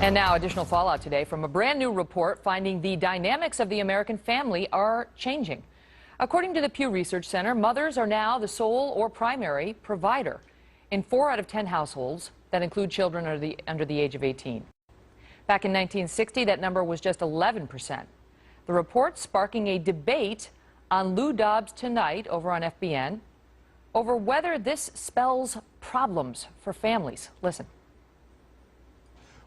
And now additional fallout today from a brand new report finding the dynamics of the American family are changing. According to the Pew Research Center, mothers are now the sole or primary provider in 4 out of 10 households that include children under the age of 18. Back in 1960, that number was just 11%. The report sparking a debate on Lou Dobbs Tonight over on FBN over whether this spells problems for families. Listen.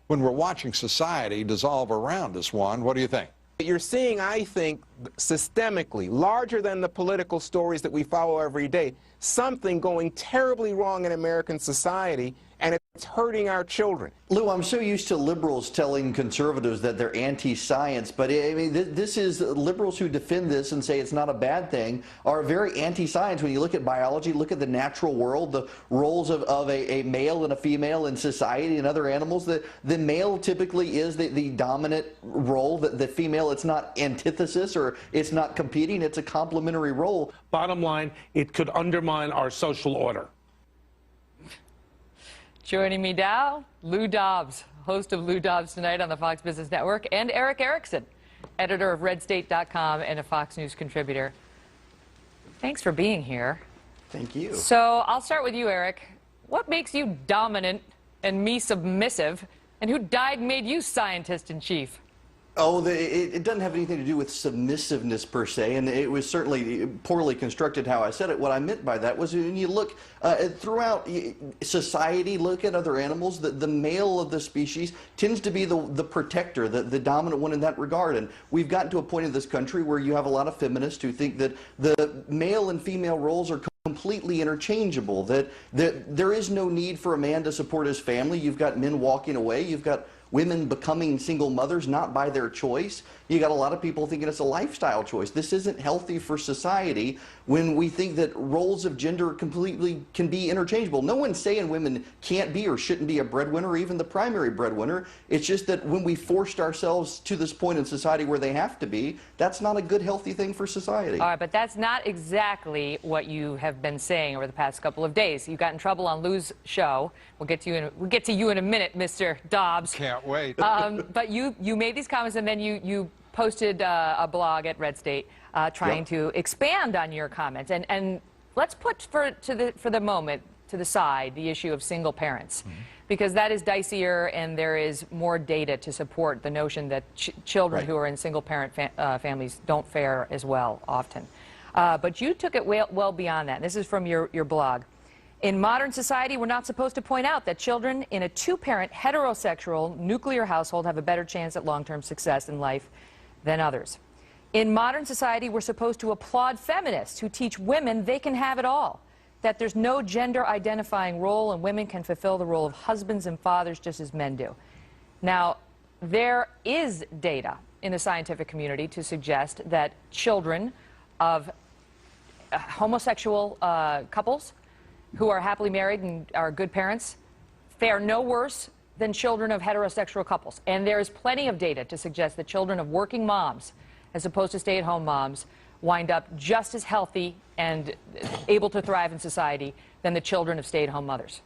When we're watching society dissolve around us, Juan, what do you think? You're seeing, I think, systemically, larger than the political stories that we follow every day, something going terribly wrong in American society, and it's hurting our children. Lou, I'm so used to liberals telling conservatives that they're anti-science, but I mean, this is liberals who defend this and say it's not a bad thing are very anti-science. When you look at biology, look at the natural world, the roles of a male and a female in society and other animals. The male typically is the dominant role. The female, it's not antithesis or it's not competing. It's a complementary role. Bottom line, it could undermine our social order. Joining me now, Lou Dobbs, host of Lou Dobbs Tonight on the Fox Business Network, and Eric Erickson, editor of RedState.com and a Fox News contributor. Thanks for being here. Thank you. So I'll start with you, Eric. What makes you dominant and me submissive, and who made you scientist-in-chief? Oh, it doesn't have anything to do with submissiveness per se, and it was certainly poorly constructed how I said it. What I meant by that was when you look throughout society, look at other animals, the male of the species tends to be the protector, the dominant one in that regard. And we've gotten to a point in this country where you have a lot of feminists who think that the male and female roles are completely interchangeable, that there is no need for a man to support his family. You've got men walking away. You've got women becoming single mothers, not by their choice. You got a lot of people thinking it's a lifestyle choice. This isn't healthy for society when we think that roles of gender completely can be interchangeable. No one's saying women can't be or shouldn't be a breadwinner or even the primary breadwinner. It's just that when we forced ourselves to this point in society where they have to be, that's not a good, healthy thing for society. All right, but that's not exactly what you have been saying over the past couple of days. You got in trouble on Lou's show. We'll get to you in a minute, Mr. Dobbs. Can't wait. But you made these comments, and then you posted a blog at Red State trying to expand on your comments. And let's put for the moment to the side the issue of single parents, because that is dicier, and there is more data to support the notion that children who are in single parent families don't fare as well often. But you took it well beyond that. And this is from your blog. In modern society, we're not supposed to point out that children in a two-parent heterosexual nuclear household have a better chance at long-term success in life than others. In modern society, we're supposed to applaud feminists who teach women they can have it all, that there's no gender-identifying role and women can fulfill the role of husbands and fathers just as men do. Now, there is data in the scientific community to suggest that children of homosexual couples who are happily married and are good parents fare no worse than children of heterosexual couples. And there is plenty of data to suggest that children of working moms, as opposed to stay-at-home moms, wind up just as healthy and able to thrive in society than the children of stay-at-home mothers.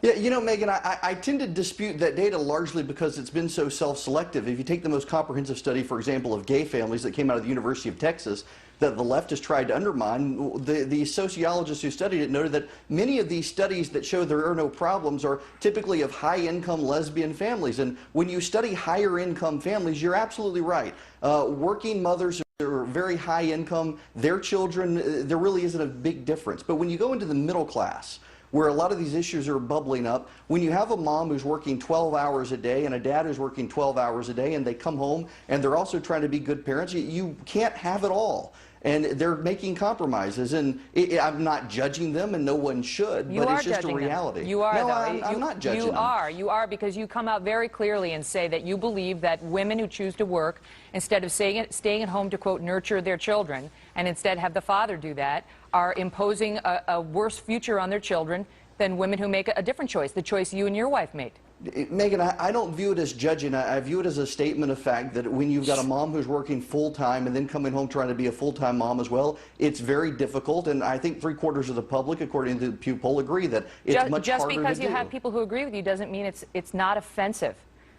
Yeah, you know, Megyn, I tend to dispute that data largely because it's been so self-selective. If you take the most comprehensive study, for example, of gay families that came out of the University of Texas, that the left has tried to undermine, the sociologists who studied it noted that many of these studies that show there are no problems are typically of high-income lesbian families. And when you study higher-income families, you're absolutely right. Working mothers are very high income, their children, there really isn't a big difference. But when you go into the middle class, where a lot of these issues are bubbling up, when you have a mom who's working 12 hours a day and a dad who's working 12 hours a day and they come home and they're also trying to be good parents, you can't have it all. And they're making compromises, and I'm not judging them, and no one should, but it's just a reality. You are, no, though. I'm not judging them. You are, because you come out very clearly and say that you believe that women who choose to work, instead of staying at home to, quote, nurture their children, and instead have the father do that, are imposing a worse future on their children than women who make a different choice, the choice you and your wife made. Megyn, I don't view it as judging. I view it as a statement of fact that when you've got a mom who's working full-time and then coming home trying to be a full-time mom as well, it's very difficult. And I think 3/4 of the public, according to the Pew poll, agree that it's much harder to do. Just because you have people who agree with you doesn't mean it's not offensive.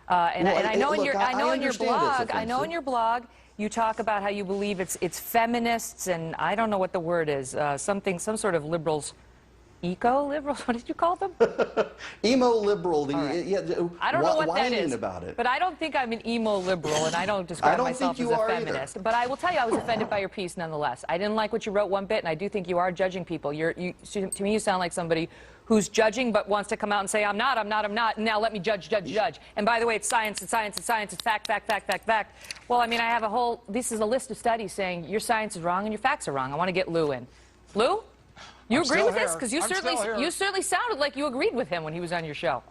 And I know in look, your I in your understand it's blog, I know in your blog, you talk about how you believe it's feminists, and I don't know what the word is, some sort of liberals. Eco-liberals? What did you call them? Emo-liberal. Right. Yeah, I don't know what that is. About it. But I don't think I'm an emo-liberal, and I don't describe myself as a feminist. Either. But I will tell you, I was offended by your piece nonetheless. I didn't like what you wrote one bit, and I do think you are judging people. To me, you sound like somebody who's judging but wants to come out and say, I'm not, and now let me judge. And by the way, it's science, it's fact. Well, I mean, I have this is a list of studies saying your science is wrong and your facts are wrong. I want to get Lou in. Lou? You agree with this? Because you certainly sounded like you agreed with him when he was on your show.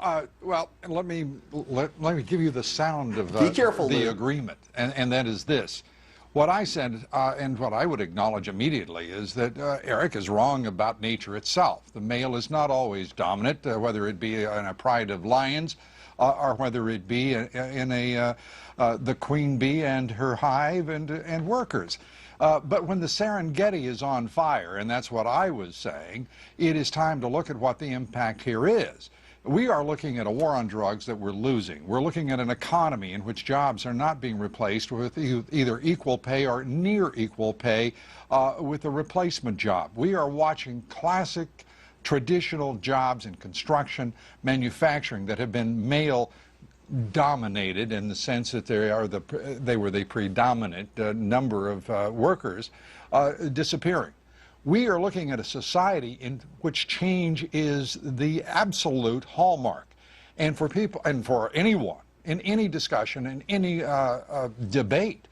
Well, let me give you the sound of Be careful, the Lou. agreement, and that is this. What I said, and what I would acknowledge immediately, is that Eric is wrong about nature itself. The male is not always dominant, whether it be in a pride of lions, or whether it be in the queen bee and her hive and workers. But when the Serengeti is on fire, and that's what I was saying, it is time to look at what the impact here is. We are looking at a war on drugs that we're losing. We're looking at an economy in which jobs are not being replaced with either equal pay or near equal pay with a replacement job. We are watching classic traditional jobs in construction, manufacturing that have been male dominated in the sense that they were the predominant number of workers disappearing. We are looking at a society in which change is the absolute hallmark. And for people, and for anyone, in any discussion, in any debate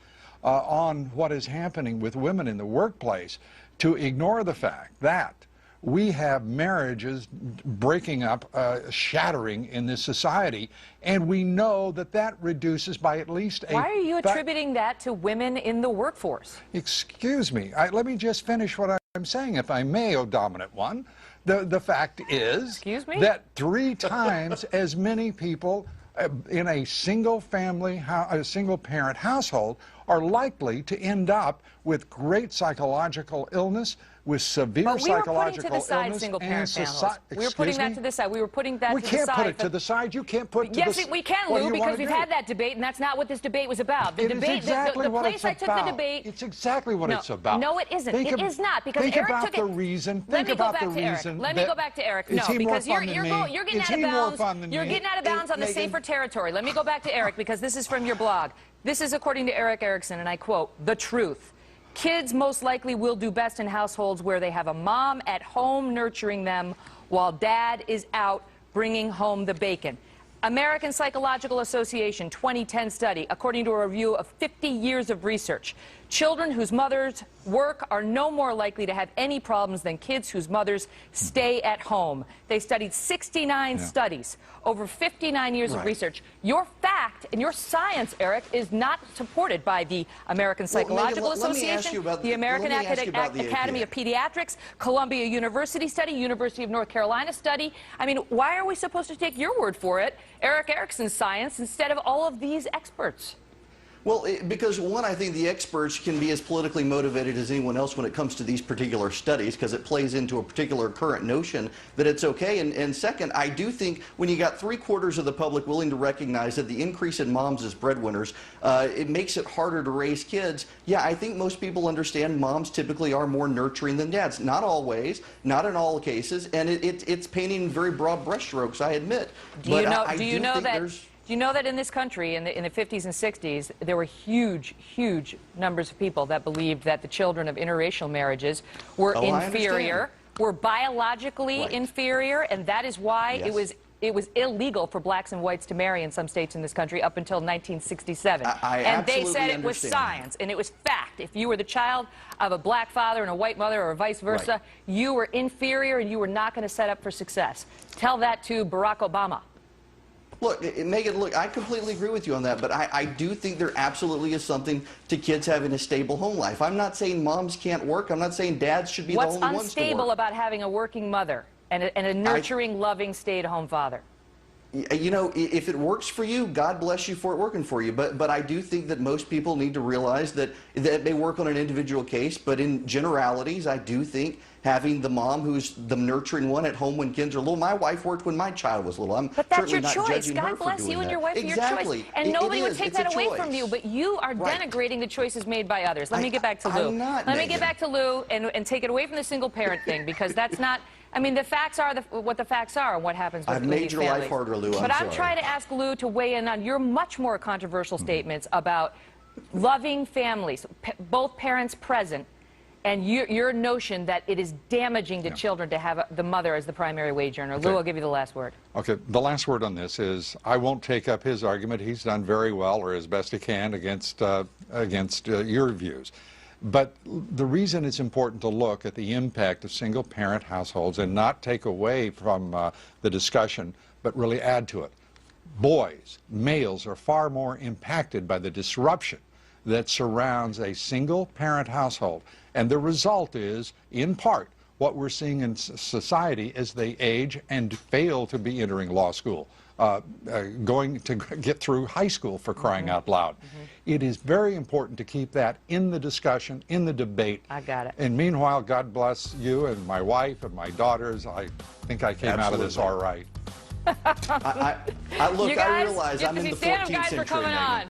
on what is happening with women in the workplace, to ignore the fact that we have marriages breaking up, shattering in this society, and we know that that reduces by at least Why are you attributing that to women in the workforce? Excuse me. Let me just finish what I'm saying, if I may, oh dominant one. The fact is Excuse me? that 3 times as many people in a single parent household are likely to end up with great psychological illness, with severe psychological illness. But we were putting to the side single-parent families. We were putting that to the side. We were putting that to the side. We can't put it to the side. You can't put it to the side. Yes, we can, Lou, because we've had that debate, and that's not what this debate was about. The debate, the place I took the debate. It's exactly what it's about. No, it isn't. It is not, because Eric took it. Think about the reason. Let me go back to Eric. Let me go back to Eric. No, because you're getting out of bounds. You're getting out of bounds on the safer territory. Let me go back to Eric, because this is from your blog. This is according to Eric Erickson, and I quote, "The truth. Kids most likely will do best in households where they have a mom at home nurturing them while dad is out bringing home the bacon." American Psychological Association 2010 study, according to a review of 50 years of research. Children whose mothers work are no more likely to have any problems than kids whose mothers stay at home. They studied 69 studies over 59 years of research. Your fact and your science, Eric, is not supported by the American Psychological Association, the American Academy of Pediatrics, Columbia University study, University of North Carolina study. I mean, why are we supposed to take your word for it, Eric Erickson's science, instead of all of these experts? Well, because one, I think the experts can be as politically motivated as anyone else when it comes to these particular studies, because it plays into a particular current notion that it's okay. And second, I do think when you got 3/4 of the public willing to recognize that the increase in moms as breadwinners, it makes it harder to raise kids. Yeah, I think most people understand moms typically are more nurturing than dads. Not always, not in all cases, and it's painting very broad brushstrokes, I admit. Do you know that in this country, in the 50s and 60s, there were huge, huge numbers of people that believed that the children of interracial marriages were inferior, were biologically inferior, and that is why it was illegal for blacks and whites to marry in some states in this country up until 1967. And they said it was science, and it was fact. If you were the child of a black father and a white mother, or vice versa, you were inferior and you were not going to set up for success. Tell that to Barack Obama. Look, Megyn, look, I completely agree with you on that, but I do think there absolutely is something to kids having a stable home life. I'm not saying moms can't work. I'm not saying dads should be the only ones to work. What's unstable about having a working mother and a nurturing, loving, stay-at-home father? You know, if it works for you, God bless you for it working for you. But I do think that most people need to realize that may work on an individual case, but in generalities, I do think having the mom who's the nurturing one at home when kids are little. My wife worked when my child was little. I'm But that's certainly your not choice. judging her God for bless doing you and that. your wife for Exactly. your choice. And nobody would take that away from you, but you are denigrating the choices made by others. Let me get back to Lou. I'm not, Let me Megyn. get back to Lou and take it away from the single parent thing, because that's not, I mean, the facts are what the facts are and what happens with I've made these your families. life harder, Lou. But I'm sorry. trying to ask Lou to weigh in on your much more controversial statements about loving families, both parents present, and your notion that it is damaging to children to have the mother as the primary wage earner. Okay. Lou, I'll give you the last word. Okay, the last word on this is I won't take up his argument. He's done very well, or as best he can, against your views. But the reason it's important to look at the impact of single-parent households and not take away from the discussion, but really add to it. Boys, males, are far more impacted by the disruption that surrounds a single-parent household. And the result is, in part, what we're seeing in society as they age and fail to be entering law school, going to get through high school, for crying out loud. It is very important to keep that in the discussion, in the debate. I got it. And meanwhile, God bless you and my wife and my daughters. I think I came out of this all right. I You guys, realize I'm in the 14th guys, century, for coming Megyn. on.